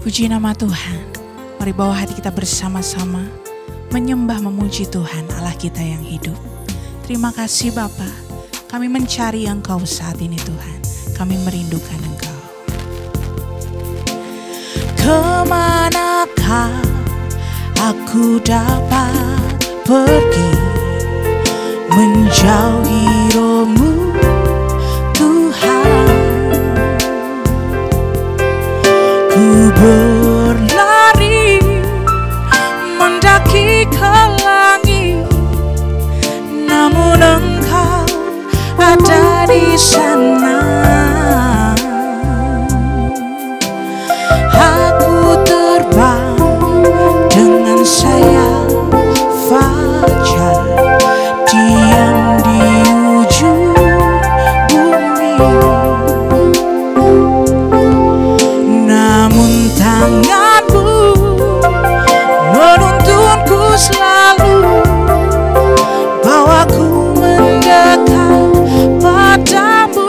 Puji nama Tuhan. Mari bawa hati kita bersama-sama menyembah memuji Tuhan Allah kita yang hidup. Terima kasih Bapa. Kami mencari Engkau saat ini Tuhan. Kami merindukan Engkau. Kemanakah aku dapat pergi menjauhi roh-Mu Tuhan? Ku berlari mendaki ke langit, namun Engkau ada di sana. Aku terbang dengan sayap fajar, diam di ujung bumi. Namun tangan-Mu menuntunku selalu, bawaku mendekat padamu.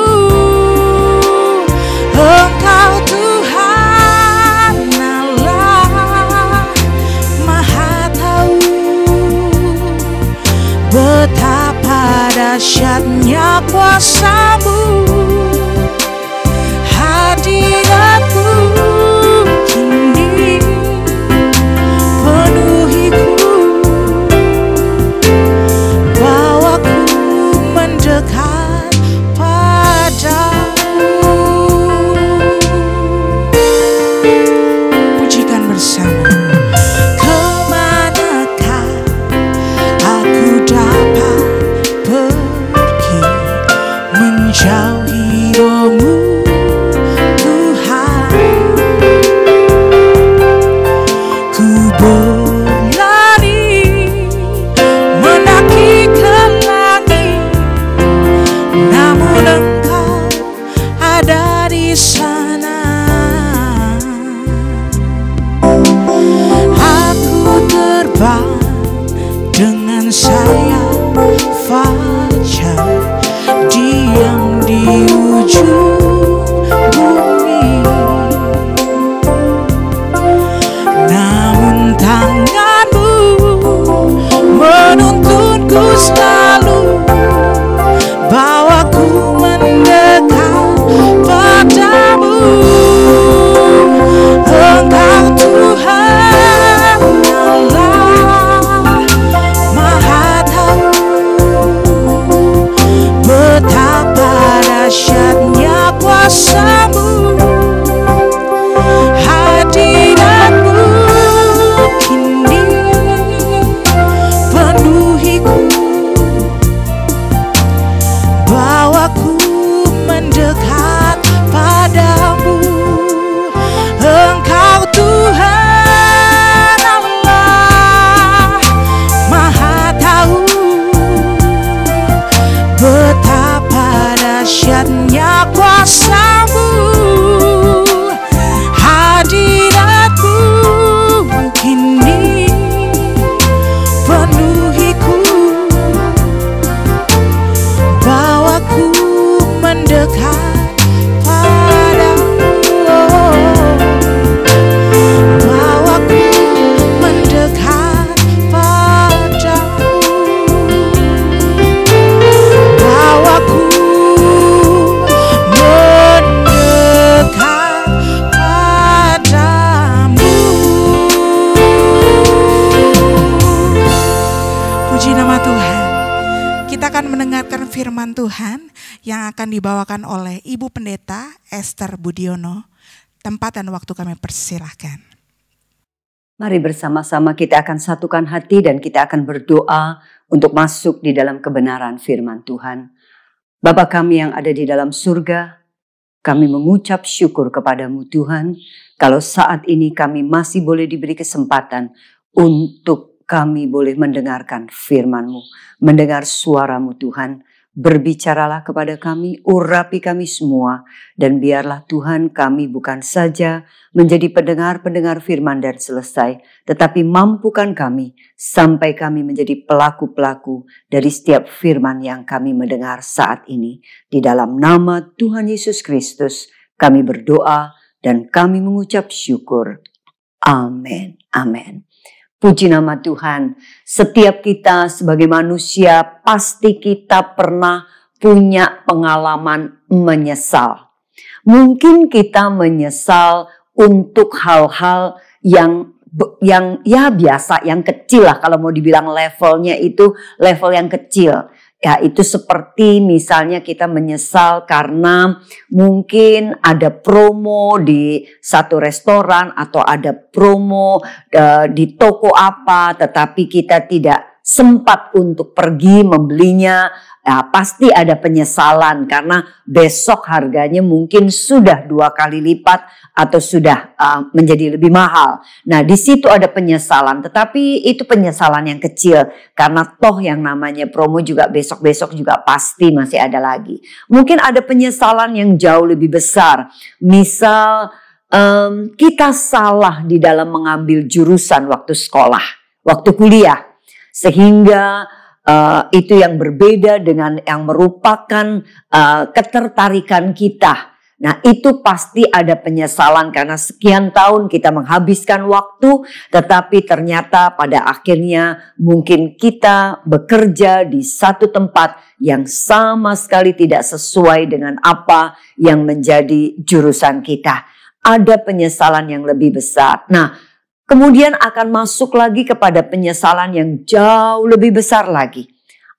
Engkau Tuhan Allah Maha Tahu, betapa dahsyatnya kuasa-Mu. Hadirat-Mu kini penuhiku, bawaku mendekat padamu. Pujikan bersama. Kemanakah aku dapat pergi menjauhi roh-Mu Tuhan? Ku berlari mendaki ke langit, namun Engkau ada di sana. Aku terbang dengan sayap fajar, diam di ujung bumi. Namun tangan-Mu menuntunku selalu, bawaku mendekat padamu. Engkau Tuhan Allah Maha Tahu, betapa dahsyatnya kuasa-Mu. Hadirat-Mu kini penuhiku, bawaku mendekat padamu. Engkau Tuhan Allah Maha Tahu, betapa dahsyatnya kuasa-Mu. Hadirat-Mu kini penuhiku, bawaku mendekat padamu. Bawaku mendekat padamu. Bawaku mendekat padamu. Puji nama Tuhan. Kita akan mendengarkan firman Tuhan yang akan dibawakan oleh Ibu Pendeta Esther Budiono. Tempat dan waktu kami persilahkan. Mari bersama-sama kita akan satukan hati dan kita akan berdoa untuk masuk di dalam kebenaran firman Tuhan. Bapa kami yang ada di dalam surga, kami mengucap syukur kepadamu Tuhan, kalau saat ini kami masih boleh diberi kesempatan untuk kami boleh mendengarkan firman-Mu, mendengar suara-Mu Tuhan. Berbicaralah kepada kami, urapi kami semua, dan biarlah Tuhan kami bukan saja menjadi pendengar-pendengar firman dan selesai, tetapi mampukan kami sampai kami menjadi pelaku-pelaku dari setiap firman yang kami mendengar saat ini. Di dalam nama Tuhan Yesus Kristus kami berdoa dan kami mengucap syukur. Amin. Amin. Puji nama Tuhan. Setiap kita sebagai manusia pasti kita pernah punya pengalaman menyesal. Mungkin kita menyesal untuk hal-hal yang ya biasa, yang kecil lah, kalau mau dibilang levelnya itu level yang kecil. Ya, itu seperti misalnya kita menyesal karena mungkin ada promo di satu restoran atau ada promo di toko apa, tetapi kita tidak sempat untuk pergi membelinya. Ya, pasti ada penyesalan karena besok harganya mungkin sudah 2 kali lipat atau sudah menjadi lebih mahal. Nah, di situ ada penyesalan, tetapi itu penyesalan yang kecil karena toh yang namanya promo juga besok-besok juga pasti masih ada lagi. Mungkin ada penyesalan yang jauh lebih besar. Misal kita salah di dalam mengambil jurusan waktu sekolah, waktu kuliah, sehingga itu yang berbeda dengan yang merupakan ketertarikan kita. Nah, itu pasti ada penyesalan karena sekian tahun kita menghabiskan waktu, tetapi ternyata pada akhirnya mungkin kita bekerja di satu tempat yang sama sekali tidak sesuai dengan apa yang menjadi jurusan kita. Ada penyesalan yang lebih besar. Nah, kemudian akan masuk lagi kepada penyesalan yang jauh lebih besar lagi.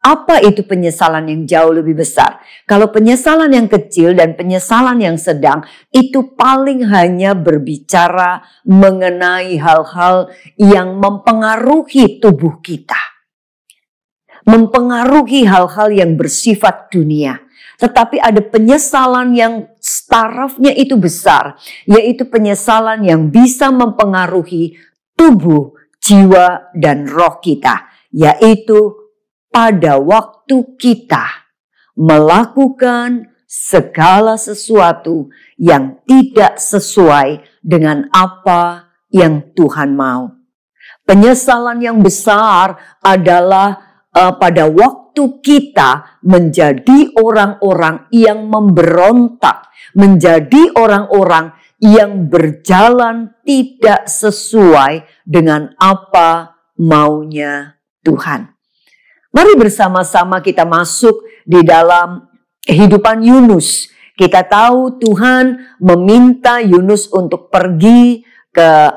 Apa itu penyesalan yang jauh lebih besar? Kalau penyesalan yang kecil dan penyesalan yang sedang itu paling hanya berbicara mengenai hal-hal yang mempengaruhi tubuh kita. Mempengaruhi hal-hal yang bersifat dunia. Tetapi ada penyesalan yang tarafnya itu besar, yaitu penyesalan yang bisa mempengaruhi tubuh, jiwa, dan roh kita, yaitu pada waktu kita melakukan segala sesuatu yang tidak sesuai dengan apa yang Tuhan mau. Penyesalan yang besar adalah pada waktu kita menjadi orang-orang yang memberontak, menjadi orang-orang yang berjalan tidak sesuai dengan apa maunya Tuhan. Mari bersama-sama kita masuk di dalam kehidupan Yunus. Kita tahu Tuhan meminta Yunus untuk pergi ke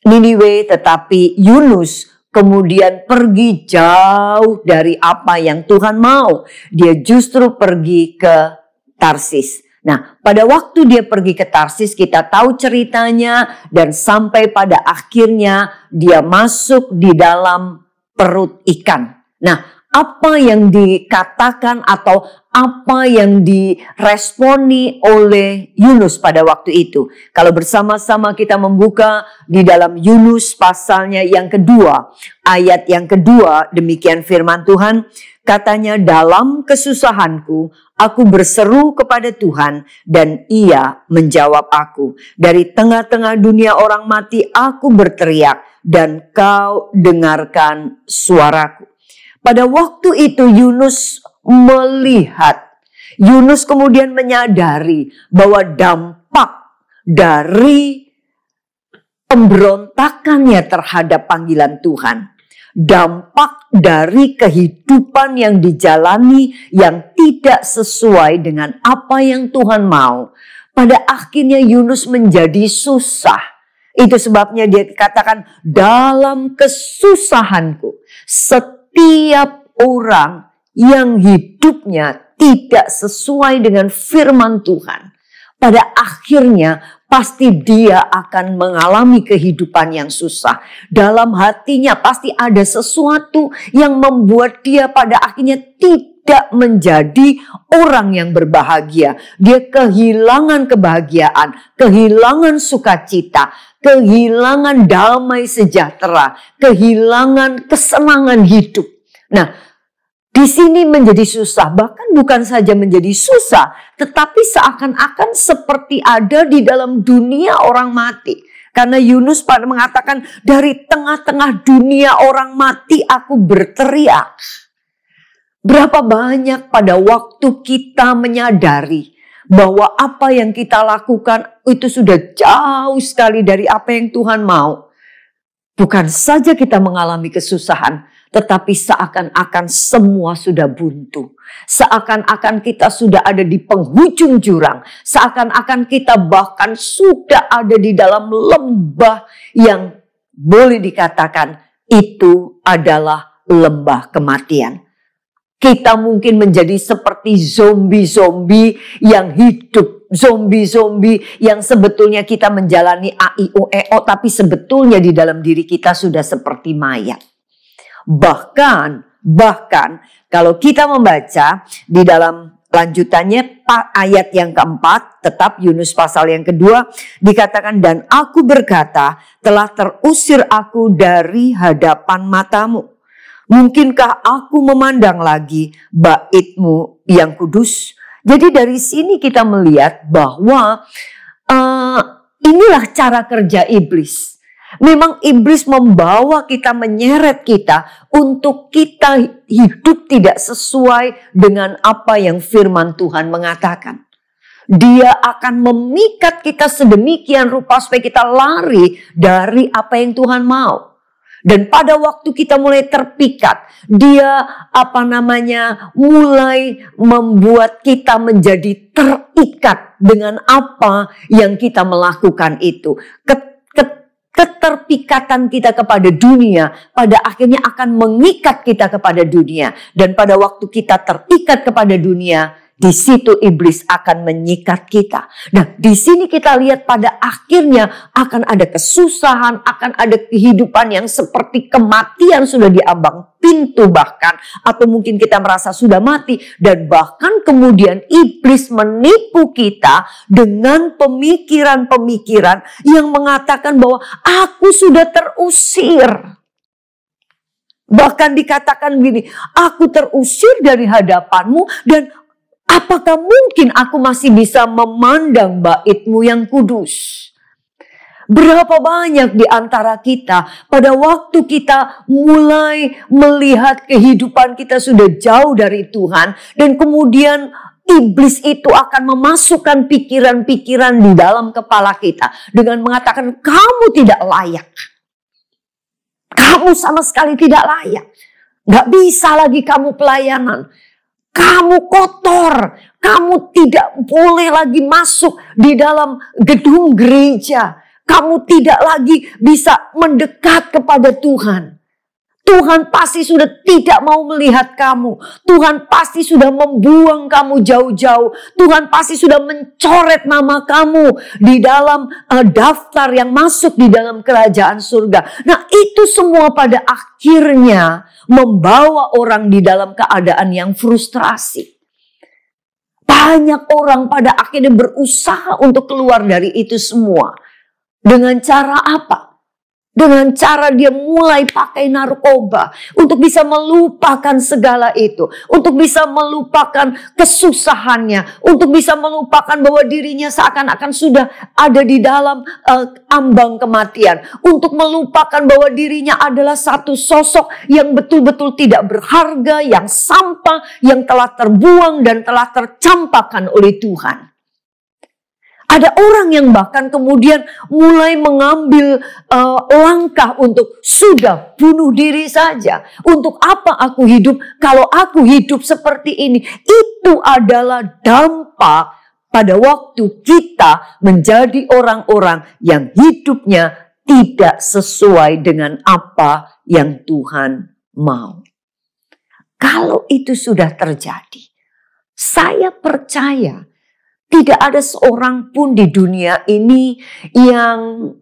Niniwe, tetapi Yunus kemudian pergi jauh dari apa yang Tuhan mau. Dia justru pergi ke Tarsis. Nah, pada waktu dia pergi ke Tarsis, kita tahu ceritanya dan sampai pada akhirnya dia masuk di dalam perut ikan. Nah, apa yang dikatakan atau apa yang diresponi oleh Yunus pada waktu itu? Kalau bersama-sama kita membuka di dalam Yunus pasalnya yang kedua, ayat yang kedua, demikian firman Tuhan, katanya, dalam kesusahanku aku berseru kepada Tuhan dan Ia menjawab aku. Dari tengah-tengah dunia orang mati aku berteriak dan Kau dengarkan suaraku. Pada waktu itu Yunus melihat, Yunus kemudian menyadari bahwa dampak dari pemberontakannya terhadap panggilan Tuhan, dampak dari kehidupan yang dijalani yang tidak sesuai dengan apa yang Tuhan mau, pada akhirnya Yunus menjadi susah. Itu sebabnya dia katakan, dalam kesusahanku, setiap orang yang hidupnya tidak sesuai dengan firman Tuhan, pada akhirnya pasti dia akan mengalami kehidupan yang susah. Dalam hatinya pasti ada sesuatu yang membuat dia pada akhirnya tidak menjadi orang yang berbahagia. Dia kehilangan kebahagiaan, kehilangan sukacita, kehilangan damai sejahtera, kehilangan kesenangan hidup. Nah, di sini menjadi susah, bahkan bukan saja menjadi susah, tetapi seakan-akan seperti ada di dalam dunia orang mati. Karena Yunus pada mengatakan, dari tengah-tengah dunia orang mati aku berteriak. Berapa banyak pada waktu kita menyadari bahwa apa yang kita lakukan itu sudah jauh sekali dari apa yang Tuhan mau. Bukan saja kita mengalami kesusahan, tetapi seakan-akan semua sudah buntu. Seakan-akan kita sudah ada di penghujung jurang. Seakan-akan kita bahkan sudah ada di dalam lembah yang boleh dikatakan itu adalah lembah kematian. Kita mungkin menjadi seperti zombie-zombie yang hidup. Zombie-zombie yang sebetulnya kita menjalani AIOEO, tapi sebetulnya di dalam diri kita sudah seperti mayat. Bahkan kalau kita membaca di dalam lanjutannya ayat yang keempat, tetap Yunus pasal yang kedua, dikatakan, dan aku berkata, telah terusir aku dari hadapan matamu. Mungkinkah aku memandang lagi bait-Mu yang kudus? Jadi dari sini kita melihat bahwa inilah cara kerja iblis. Memang iblis membawa kita, menyeret kita untuk kita hidup tidak sesuai dengan apa yang firman Tuhan mengatakan. Dia akan memikat kita sedemikian rupa supaya kita lari dari apa yang Tuhan mau. Dan pada waktu kita mulai terpikat, dia mulai membuat kita menjadi terikat dengan apa yang kita melakukan itu. Keterpikatan kita kepada dunia pada akhirnya akan mengikat kita kepada dunia. Dan pada waktu kita terikat kepada dunia, di situ iblis akan menyikat kita. Nah, di sini kita lihat pada akhirnya akan ada kesusahan, akan ada kehidupan yang seperti kematian sudah di ambang pintu bahkan. Atau mungkin kita merasa sudah mati. Dan bahkan kemudian iblis menipu kita dengan pemikiran-pemikiran yang mengatakan bahwa aku sudah terusir. Bahkan dikatakan begini, aku terusir dari hadapan-Mu dan apakah mungkin aku masih bisa memandang bait-Mu yang kudus? Berapa banyak di antara kita pada waktu kita mulai melihat kehidupan kita sudah jauh dari Tuhan. Dan kemudian iblis itu akan memasukkan pikiran-pikiran di dalam kepala kita. Dengan mengatakan kamu tidak layak. Kamu sama sekali tidak layak. Gak bisa lagi kamu pelayanan. Kamu kotor, kamu tidak boleh lagi masuk di dalam gedung gereja. Kamu tidak lagi bisa mendekat kepada Tuhan. Tuhan pasti sudah tidak mau melihat kamu. Tuhan pasti sudah membuang kamu jauh-jauh. Tuhan pasti sudah mencoret nama kamu di dalam daftar yang masuk di dalam kerajaan surga. Nah, itu semua pada akhirnya membawa orang di dalam keadaan yang frustrasi. Banyak orang pada akhirnya berusaha untuk keluar dari itu semua. Dengan cara apa? Dengan cara dia mulai pakai narkoba untuk bisa melupakan segala itu. Untuk bisa melupakan kesusahannya. Untuk bisa melupakan bahwa dirinya seakan-akan sudah ada di dalam ambang kematian. Untuk melupakan bahwa dirinya adalah satu sosok yang betul-betul tidak berharga, yang sampah, yang telah terbuang dan telah tercampakkan oleh Tuhan. Ada orang yang bahkan kemudian mulai mengambil langkah untuk sudah bunuh diri saja. Untuk apa aku hidup kalau aku hidup seperti ini? Itu adalah dampak pada waktu kita menjadi orang-orang yang hidupnya tidak sesuai dengan apa yang Tuhan mau. Kalau itu sudah terjadi, saya percaya tidak ada seorang pun di dunia ini yang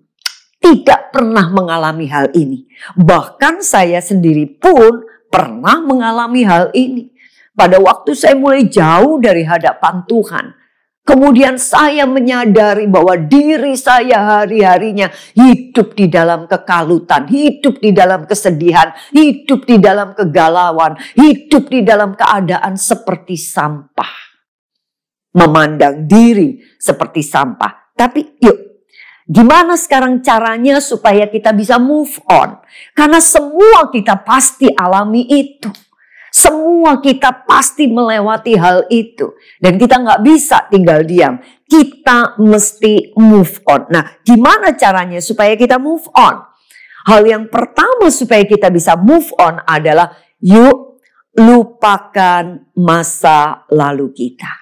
tidak pernah mengalami hal ini. Bahkan saya sendiri pun pernah mengalami hal ini. Pada waktu saya mulai jauh dari hadapan Tuhan. Kemudian saya menyadari bahwa diri saya hari-harinya hidup di dalam kekalutan, hidup di dalam kesedihan, hidup di dalam kegalauan, hidup di dalam keadaan seperti sampah. Memandang diri seperti sampah. Tapi yuk, gimana sekarang caranya supaya kita bisa move on? Karena semua kita pasti alami itu. Semua kita pasti melewati hal itu. Dan kita nggak bisa tinggal diam. Kita mesti move on. Nah, gimana caranya supaya kita move on? Hal yang pertama supaya kita bisa move on adalah yuk lupakan masa lalu kita.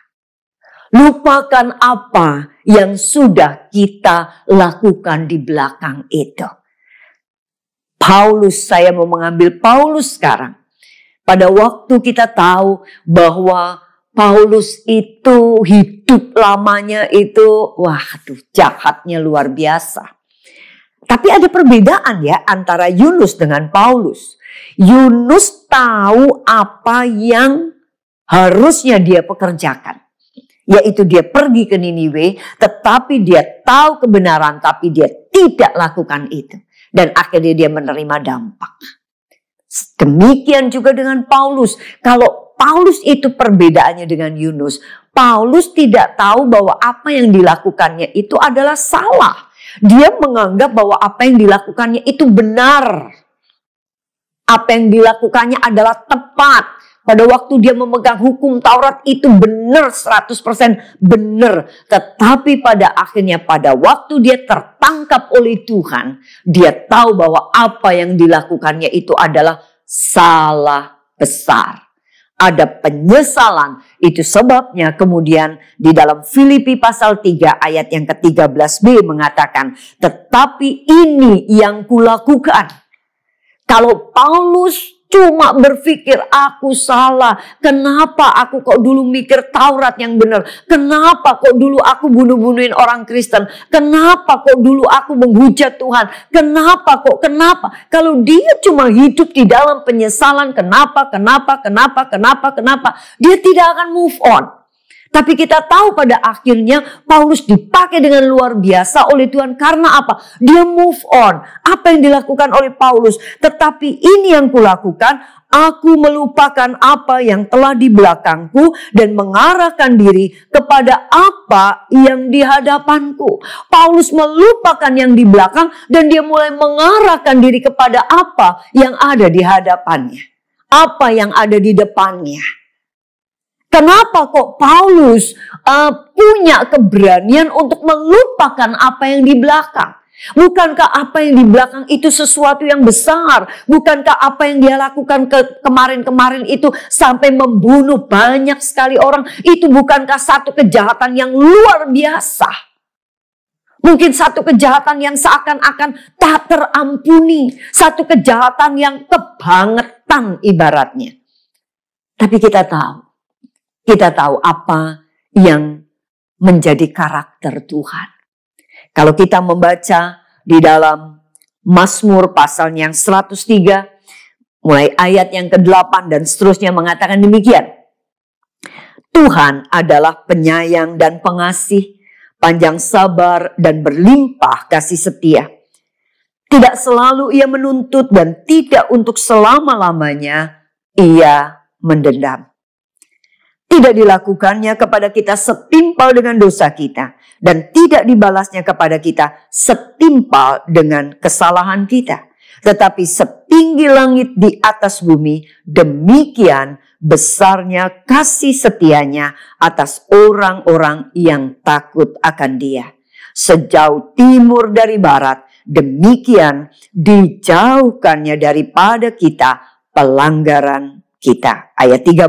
Lupakan apa yang sudah kita lakukan di belakang itu. Paulus, saya mau mengambil Paulus sekarang. Pada waktu kita tahu bahwa Paulus itu hidup lamanya itu, jahatnya luar biasa. Tapi ada perbedaan ya antara Yunus dengan Paulus. Yunus tahu apa yang harusnya dia pekerjakan. Yaitu dia pergi ke Niniwe, tetapi dia tahu kebenaran, tapi dia tidak lakukan itu. Dan akhirnya dia menerima dampak. Demikian juga dengan Paulus. Kalau Paulus itu perbedaannya dengan Yunus. Paulus tidak tahu bahwa apa yang dilakukannya itu adalah salah. Dia menganggap bahwa apa yang dilakukannya itu benar. Apa yang dilakukannya adalah tepat. Pada waktu dia memegang hukum Taurat itu benar, 100% benar. Tetapi pada akhirnya pada waktu dia tertangkap oleh Tuhan, dia tahu bahwa apa yang dilakukannya itu adalah salah besar. Ada penyesalan. Itu sebabnya kemudian di dalam Filipi pasal 3 ayat yang ke-13b mengatakan, tetapi ini yang kulakukan. Kalau Paulus cuma berpikir aku salah. Kenapa aku kok dulu mikir Taurat yang benar? Kenapa kok dulu aku bunuh-bunuhin orang Kristen? Kenapa kok dulu aku menghujat Tuhan? Kenapa? Kalau dia cuma hidup di dalam penyesalan, kenapa? Dia tidak akan move on. Tapi kita tahu pada akhirnya Paulus dipakai dengan luar biasa oleh Tuhan. Karena apa? Dia move on. Apa yang dilakukan oleh Paulus? Tetapi ini yang kulakukan, aku melupakan apa yang telah di belakangku dan mengarahkan diri kepada apa yang di hadapanku. Paulus melupakan yang di belakang dan dia mulai mengarahkan diri kepada apa yang ada di hadapannya. Apa yang ada di depannya. Kenapa kok Paulus punya keberanian untuk melupakan apa yang di belakang? Bukankah apa yang di belakang itu sesuatu yang besar? Bukankah apa yang dia lakukan kemarin-kemarin itu sampai membunuh banyak sekali orang? Itu bukankah satu kejahatan yang luar biasa? Mungkin satu kejahatan yang seakan-akan tak terampuni. Satu kejahatan yang kebangetan ibaratnya. Tapi kita tahu apa yang menjadi karakter Tuhan. Kalau kita membaca di dalam Mazmur pasal yang 103, mulai ayat yang ke-8 dan seterusnya mengatakan demikian. Tuhan adalah penyayang dan pengasih, panjang sabar dan berlimpah kasih setia. Tidak selalu ia menuntut dan tidak untuk selama-lamanya ia mendendam. Tidak dilakukannya kepada kita setimpal dengan dosa kita. Dan tidak dibalasnya kepada kita setimpal dengan kesalahan kita. Tetapi setinggi langit di atas bumi, demikian besarnya kasih setianya atas orang-orang yang takut akan Dia. Sejauh timur dari barat, demikian dijauhkannya daripada kita pelanggaran kita. Ayat 13,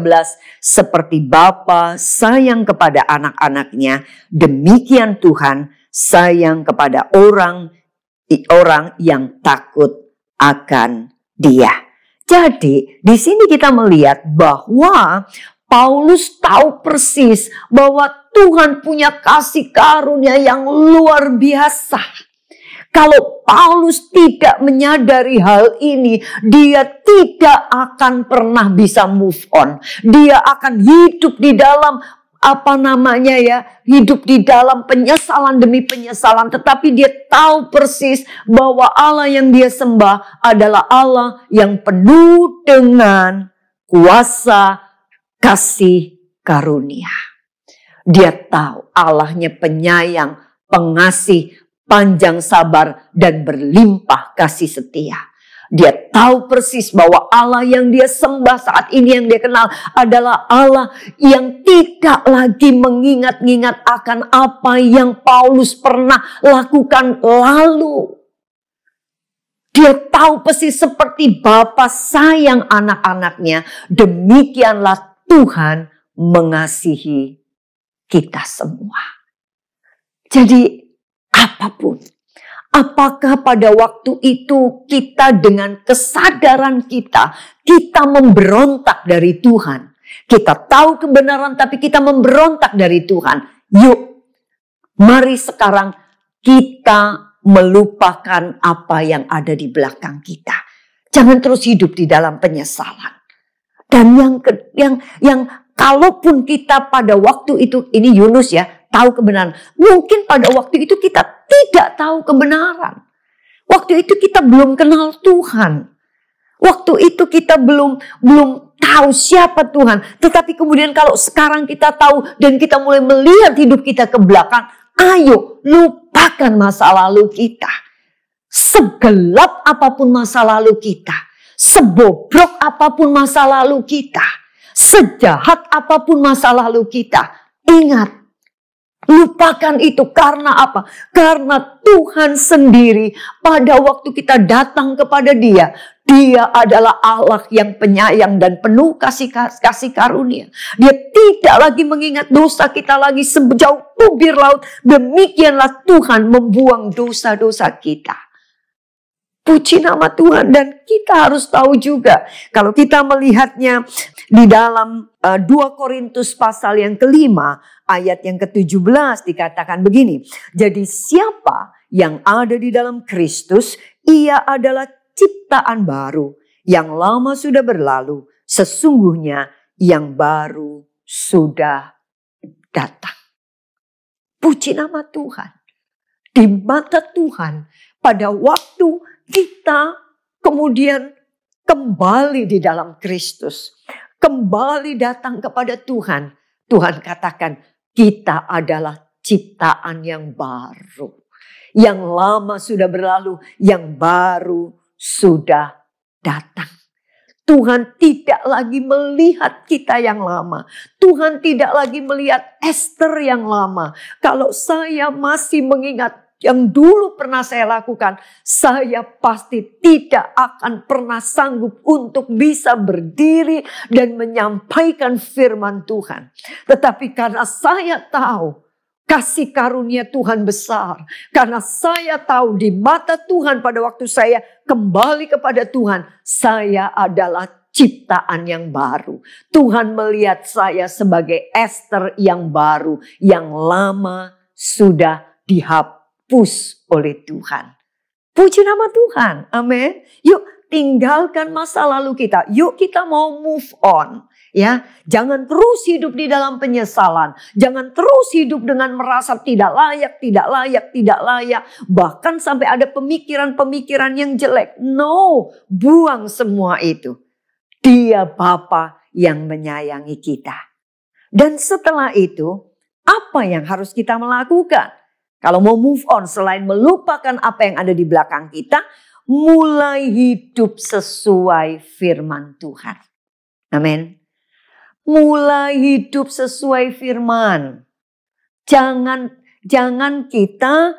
seperti Bapa sayang kepada anak-anaknya, demikian Tuhan sayang kepada orang yang takut akan Dia. Jadi di sini kita melihat bahwa Paulus tahu persis bahwa Tuhan punya kasih karunia yang luar biasa. Kalau Paulus tidak menyadari hal ini, dia tidak akan pernah bisa move on. Dia akan hidup di dalam hidup di dalam penyesalan demi penyesalan. Tetapi dia tahu persis bahwa Allah yang dia sembah adalah Allah yang penuh dengan kuasa kasih karunia. Dia tahu Allahnya penyayang, pengasih, panjang sabar dan berlimpah kasih setia. Dia tahu persis bahwa Allah yang dia sembah saat ini, yang dia kenal adalah Allah yang tidak lagi mengingat-ingat akan apa yang Paulus pernah lakukan lalu. Dia tahu persis seperti Bapa sayang anak-anaknya, demikianlah Tuhan mengasihi kita semua. Jadi apapun, apakah pada waktu itu kita dengan kesadaran kita memberontak dari Tuhan. Kita tahu kebenaran tapi kita memberontak dari Tuhan. Yuk, mari sekarang kita melupakan apa yang ada di belakang kita. Jangan terus hidup di dalam penyesalan. Dan yang kalaupun kita pada waktu itu, ini Yunus ya, tahu kebenaran. Mungkin pada waktu itu kita tidak tahu kebenaran. Waktu itu kita belum kenal Tuhan. Waktu itu kita belum tahu siapa Tuhan. Tetapi kemudian kalau sekarang kita tahu dan kita mulai melihat hidup kita ke belakang, ayo lupakan masa lalu kita. Segelap apapun masa lalu kita, sebobrok apapun masa lalu kita, sejahat apapun masa lalu kita, ingat, lupakan itu. Karena apa? Karena Tuhan sendiri pada waktu kita datang kepada Dia, Dia adalah Allah yang penyayang dan penuh kasih karunia. Dia tidak lagi mengingat dosa kita lagi sejauh tubir laut. Demikianlah Tuhan membuang dosa-dosa kita. Puji nama Tuhan. Dan kita harus tahu juga, kalau kita melihatnya di dalam 2 Korintus pasal yang kelima, ayat yang ke-17 dikatakan begini. Jadi siapa yang ada di dalam Kristus, ia adalah ciptaan baru. Yang lama sudah berlalu, sesungguhnya yang baru sudah datang. Puji nama Tuhan. Di mata Tuhan, pada waktu kita kemudian kembali di dalam Kristus, kembali datang kepada Tuhan, Tuhan katakan kita adalah ciptaan yang baru. Yang lama sudah berlalu, yang baru sudah datang. Tuhan tidak lagi melihat kita yang lama. Tuhan tidak lagi melihat Esther yang lama. Kalau saya masih mengingat yang dulu pernah saya lakukan, saya pasti tidak akan pernah sanggup untuk bisa berdiri dan menyampaikan firman Tuhan. Tetapi karena saya tahu kasih karunia Tuhan besar, karena saya tahu di mata Tuhan pada waktu saya kembali kepada Tuhan, saya adalah ciptaan yang baru. Tuhan melihat saya sebagai Esther yang baru, yang lama sudah dihapus oleh Tuhan. Puji nama Tuhan. Amin. Yuk tinggalkan masa lalu kita. Yuk kita mau move on. Ya, jangan terus hidup di dalam penyesalan. Jangan terus hidup dengan merasa tidak layak, tidak layak, tidak layak. Bahkan sampai ada pemikiran-pemikiran yang jelek. No, buang semua itu. Dia Bapa yang menyayangi kita. Dan setelah itu, apa yang harus kita melakukan? Kalau mau move on, selain melupakan apa yang ada di belakang kita, mulai hidup sesuai firman Tuhan. Amin. Mulai hidup sesuai firman. Jangan kita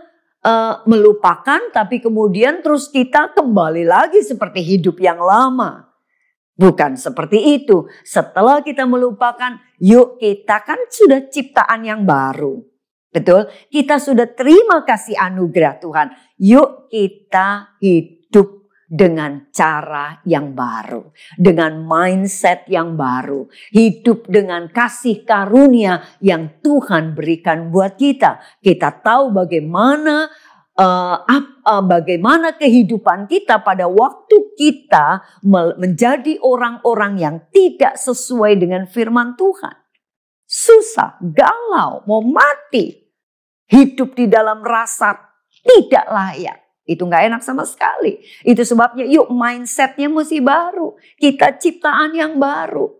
melupakan, tapi kemudian terus kita kembali lagi seperti hidup yang lama. Bukan seperti itu. Setelah kita melupakan, yuk kita kan sudah ciptaan yang baru. Betul? Kita sudah terima kasih anugerah Tuhan. Yuk kita hidup dengan cara yang baru. Dengan mindset yang baru. Hidup dengan kasih karunia yang Tuhan berikan buat kita. Kita tahu bagaimana kehidupan kita pada waktu kita menjadi orang-orang yang tidak sesuai dengan firman Tuhan. Susah, galau, mau mati. Hidup di dalam rasa tidak layak. Itu gak enak sama sekali. Itu sebabnya yuk mindsetnya mesti baru. Kita ciptaan yang baru.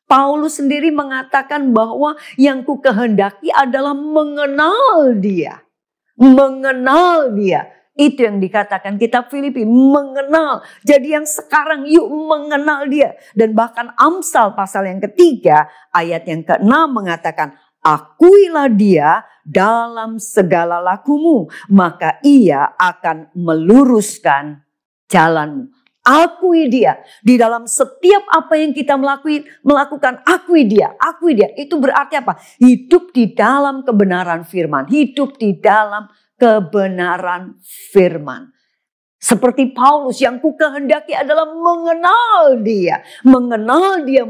Paulus sendiri mengatakan bahwa yang ku kehendaki adalah mengenal Dia. Mengenal Dia. Itu yang dikatakan kitab Filipi, mengenal. Jadi yang sekarang yuk mengenal dia. Dan bahkan Amsal pasal yang ketiga ayat yang ke-6 mengatakan, akuilah dia dalam segala lakumu, maka ia akan meluruskan jalanmu. Akui dia di dalam setiap apa yang kita melakukan, akui dia. Itu berarti apa? Hidup di dalam kebenaran firman, hidup di dalam kebenaran firman. Seperti Paulus, yang ku kehendaki adalah mengenal dia. Mengenal dia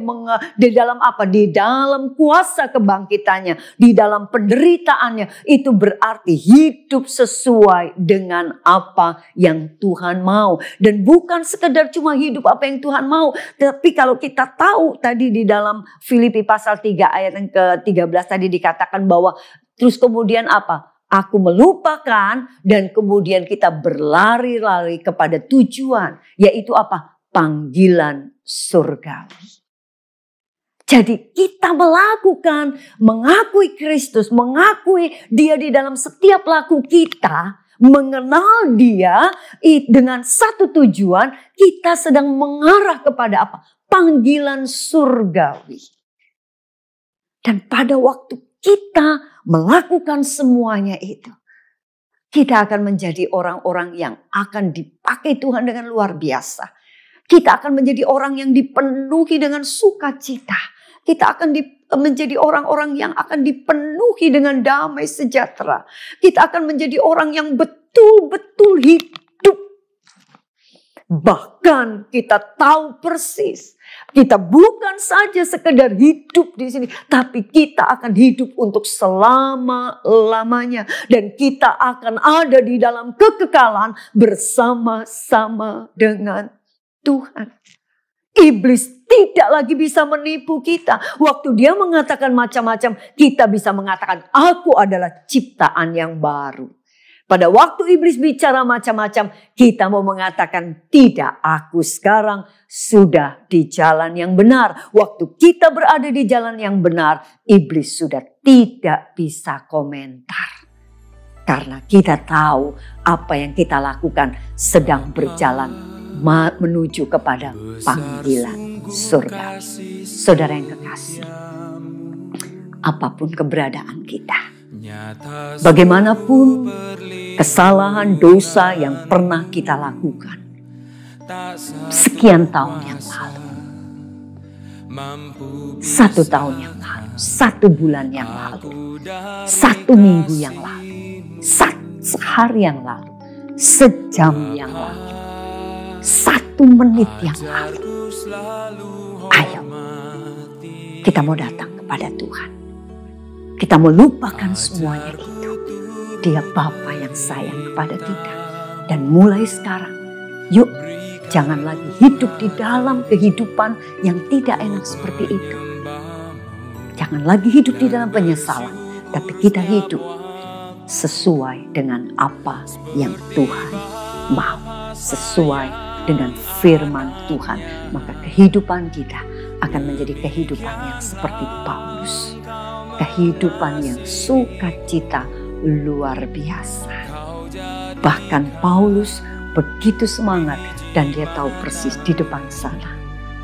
di dalam apa? Di dalam kuasa kebangkitannya, di dalam penderitaannya. Itu berarti hidup sesuai dengan apa yang Tuhan mau. Dan bukan sekedar cuma hidup apa yang Tuhan mau. Tapi kalau kita tahu tadi di dalam Filipi pasal 3 ayat yang ke-13 tadi dikatakan bahwa terus kemudian apa? Aku melupakan, dan kemudian kita berlari-lari kepada tujuan. Yaitu apa? Panggilan surgawi. Jadi kita mengakui Kristus, mengakui dia di dalam setiap laku kita. Mengenal dia dengan satu tujuan, kita sedang mengarah kepada apa? Panggilan surgawi. Dan pada waktu kita melakukan semuanya itu, kita akan menjadi orang-orang yang akan dipakai Tuhan dengan luar biasa. Kita akan menjadi orang yang dipenuhi dengan sukacita. Kita akan menjadi orang-orang yang akan dipenuhi dengan damai sejahtera. Kita akan menjadi orang yang betul-betul hidup. Bahkan kita tahu persis, kita bukan saja sekedar hidup di sini, tapi kita akan hidup untuk selama-lamanya. Dan kita akan ada di dalam kekekalan bersama-sama dengan Tuhan. Iblis tidak lagi bisa menipu kita. Waktu dia mengatakan macam-macam, kita bisa mengatakan, aku adalah ciptaan yang baru. Pada waktu iblis bicara macam-macam, kita mau mengatakan tidak, aku sekarang sudah di jalan yang benar. Waktu kita berada di jalan yang benar, iblis sudah tidak bisa komentar. Karena kita tahu apa yang kita lakukan sedang berjalan menuju kepada panggilan surga. Saudara yang kekasih, apapun keberadaan kita, bagaimanapun kesalahan dosa yang pernah kita lakukan sekian tahun yang lalu, 1 tahun yang lalu, 1 bulan yang lalu, 1 minggu yang lalu, sehari yang lalu, sejam yang lalu, 1 menit yang lalu. Ayo, kita mau datang kepada Tuhan. Kita melupakan semuanya itu. Dia Bapa yang sayang kepada kita. Dan mulai sekarang, yuk jangan lagi hidup di dalam kehidupan yang tidak enak seperti itu. Jangan lagi hidup di dalam penyesalan. Tapi kita hidup sesuai dengan apa yang Tuhan mau. Sesuai dengan firman Tuhan. Maka kehidupan kita akan menjadi kehidupan yang seperti Paulus. Kehidupan yang sukacita luar biasa. Bahkan Paulus begitu semangat dan dia tahu persis di depan sana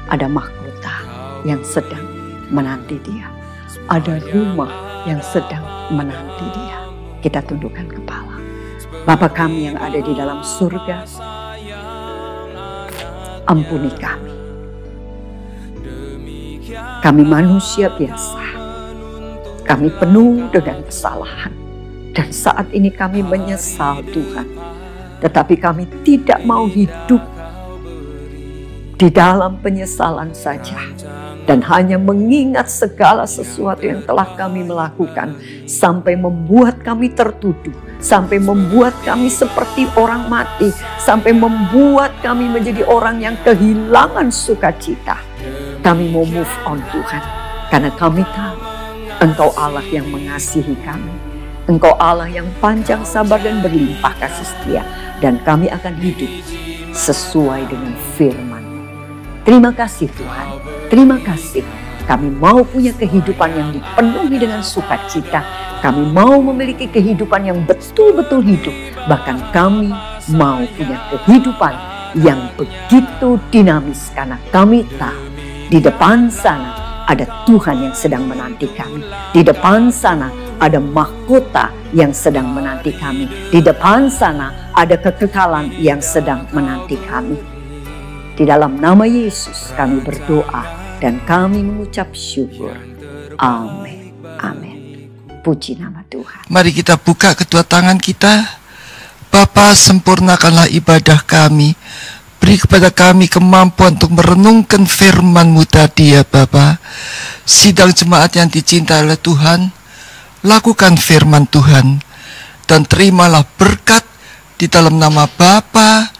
ada mahkota yang sedang menanti dia. Ada rumah yang sedang menanti dia. Kita tundukkan kepala. Bapa kami yang ada di dalam surga, ampuni kami. Kami manusia biasa. Kami penuh dengan kesalahan. Dan saat ini kami menyesal Tuhan. Tetapi kami tidak mau hidup di dalam penyesalan saja. Dan hanya mengingat segala sesuatu yang telah kami melakukan. Sampai membuat kami tertuduh. Sampai membuat kami seperti orang mati. Sampai membuat kami menjadi orang yang kehilangan sukacita. Kami mau move on Tuhan. Karena kami tahu Engkau Allah yang mengasihi kami. Engkau Allah yang panjang sabar dan berlimpah kasih setia. Dan kami akan hidup sesuai dengan firman. Terima kasih Tuhan. Terima kasih Kami mau punya kehidupan yang dipenuhi dengan sukacita. Kami mau memiliki kehidupan yang betul-betul hidup. Bahkan kami mau punya kehidupan yang begitu dinamis, karena kami tahu di depan sana ada Tuhan yang sedang menanti kami. Di depan sana ada mahkota yang sedang menanti kami. Di depan sana ada kekekalan yang sedang menanti kami. Di dalam nama Yesus kami berdoa dan kami mengucap syukur. Amin. Amin. Puji nama Tuhan. Mari kita buka kedua tangan kita. Bapa, sempurnakanlah ibadah kami. Beri kepada kami kemampuan untuk merenungkan firman-Mu tadi ya Bapa. Sidang jemaat yang dicintai oleh Tuhan, lakukan firman Tuhan. Dan terimalah berkat di dalam nama Bapa,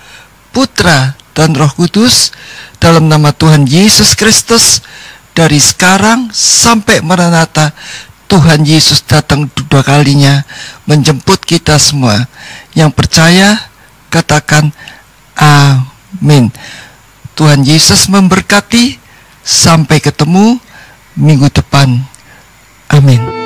Putra, dan Roh Kudus. Dalam nama Tuhan Yesus Kristus. Dari sekarang sampai Maranatha, Tuhan Yesus datang kedua kalinya menjemput kita semua. Yang percaya, katakan amin. Tuhan Yesus memberkati. Sampai ketemu minggu depan. Amin.